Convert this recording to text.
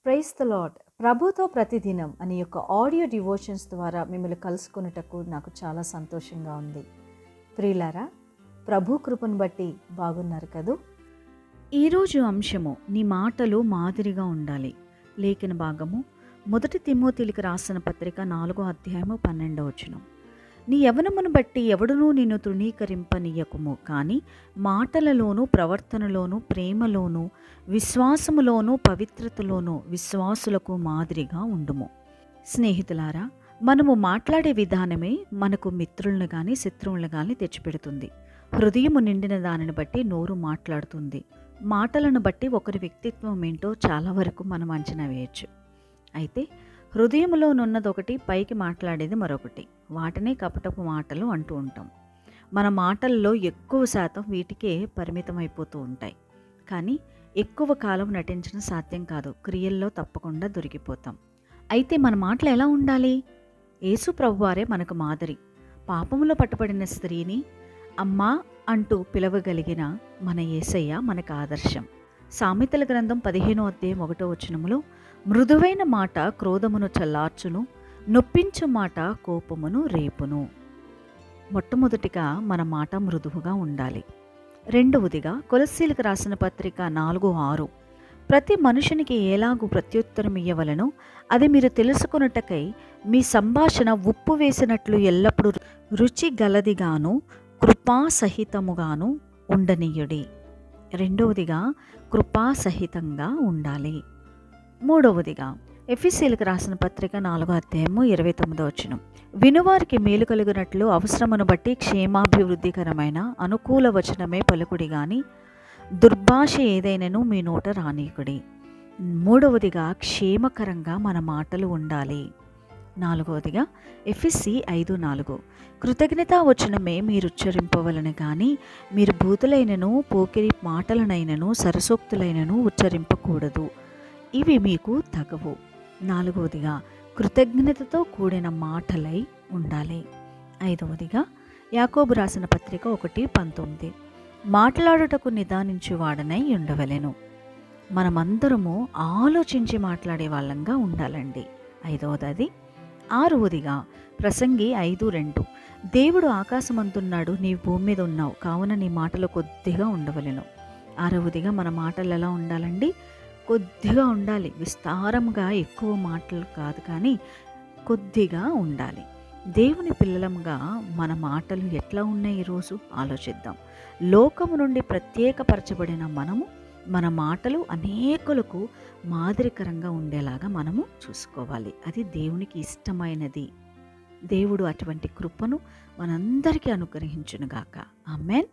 Praise the lord. ప్రభుతో ప్రతిదినం అనే యొక్క ఆడియో డివోషన్స్ ద్వారా మిమ్మల్ని కలుసుకున్నటకు నాకు చాలా సంతోషంగా ఉంది. ప్రియులారా, ప్రభు కృపను బట్టి బాగున్నారు కదూ. ఈరోజు అంశము నీ మాటలు మాదిరిగా ఉండాలి. లేఖన భాగము 1 తిమోతికి రాసిన పత్రిక 4వ అధ్యాయము 12వ వచనం. నీ యవ్వనమును బట్టి ఎవడునూ నిన్ను తృణీకరింపనీయకుము, కానీ మాటలలోనూ ప్రవర్తనలోనూ ప్రేమలోనూ విశ్వాసములోనూ పవిత్రతలోనూ విశ్వాసులకు మాదిరిగా ఉండుము. స్నేహితులారా, మనము మాట్లాడే విధానమే మనకు మిత్రులను కానీ శత్రువులను కానీ తెచ్చిపెడుతుంది. హృదయము నిండిన దానిని బట్టి నోరు మాట్లాడుతుంది. మాటలను బట్టి ఒకరి వ్యక్తిత్వం ఏంటో చాలా వరకు మనం అంచనా వేయచ్చు. అయితే హృదయంలోనున్నదొకటి, పైకి మాట్లాడేది మరొకటి. వాటినే కపటపు మాటలు అంటూ ఉంటాం. మన మాటల్లో ఎక్కువ శాతం వీటికే పరిమితం అయిపోతూ ఉంటాయి. కానీ ఎక్కువ కాలం నటించడం సాధ్యం కాదు. క్రియల్లో తప్పకుండా దొరికిపోతాం. అయితే మన మాటలు ఎలా ఉండాలి? యేసు ప్రభువారే మనకు మాదిరి. పాపములో పట్టుబడిన స్త్రీని అమ్మా అంటూ పిలవగలిగిన మన యేసయ్య మనకు ఆదర్శం. సామెతల గ్రంథం 15వ అధ్యాయం 1వ వచనములో, మృదువైన మాట క్రోధమును చల్లార్చును, నొప్పించు మాట కోపమును రేపును. మొట్టమొదటిగా మన మాట మృదువుగా ఉండాలి. రెండవదిగా కొలస్సీలకు రాసిన పత్రిక 4:6, ప్రతి మనుషునికి ఎలాగూ ప్రత్యుత్తరం ఇయ్యవలెనో అది మీరు తెలుసుకొనుటకై మీ సంభాషణ ఉప్పు వేసినట్లు ఎల్లప్పుడూ రుచి గలదిగాను కృపాసహితముగాను ఉండనీయుడి. రెండవదిగా కృపాసహితంగా ఉండాలి. మూడవదిగా ఎఫెసీయులకు రాసిన పత్రిక 4వ అధ్యాయము 29వ వచనం, వినువారికి మేలు కలుగునట్లు అవసరమును బట్టి క్షేమాభివృద్ధికరమైన అనుకూల వచనమే పలుకుడి గాని దుర్భాష ఏదైనను మీ నోట రానీకుడి. మూడవదిగా క్షేమకరంగా మన మాటలు ఉండాలి. నాలుగవదిగా ఎఫెసీ 5:4, కృతజ్ఞతా వచనమే మీరు ఉచ్చరింపవలను కానీ మీరు బూతులైనను పోకిరి మాటలనైనను సరసోక్తులైనను ఉచ్చరింపకూడదు, ఇవి మీకు తగవు. నాలుగవదిగా కృతజ్ఞతతో కూడిన మాటలై ఉండాలి. ఐదవదిగా యాకోబు రాసిన పత్రిక 1:19, మాట్లాడుటకు నిదానించువాడనై ఉండవలెను. మనమందరము ఆలోచించి మాట్లాడే వాళ్ళంగా ఉండాలండి. ఐదవది. ఆరవదిగా ప్రసంగి 5:2, దేవుడు ఆకాశమంతున్నాడు, నీవు భూమి మీద ఉన్నావు, కావున నీ మాటలు కొద్దిగా ఉండవలెను. ఆరవదిగా మన మాటలు ఎలా ఉండాలండి? కొద్దిగా ఉండాలి. విస్తారంగా ఎక్కువ మాటలు కాదు, కానీ కొద్దిగా ఉండాలి. దేవుని పిల్లలంగా మన మాటలు ఎట్లా ఉన్నాయి ఈరోజు ఆలోచిద్దాం. లోకము నుండి ప్రత్యేకపరచబడిన మనము మన మాటలు అనేకులకు మాదిరికరంగా ఉండేలాగా మనము చూసుకోవాలి. అది దేవునికి ఇష్టమైనది. దేవుడు అటువంటి కృపను మనందరికీ అనుగ్రహించునుగాక. ఆమేన్.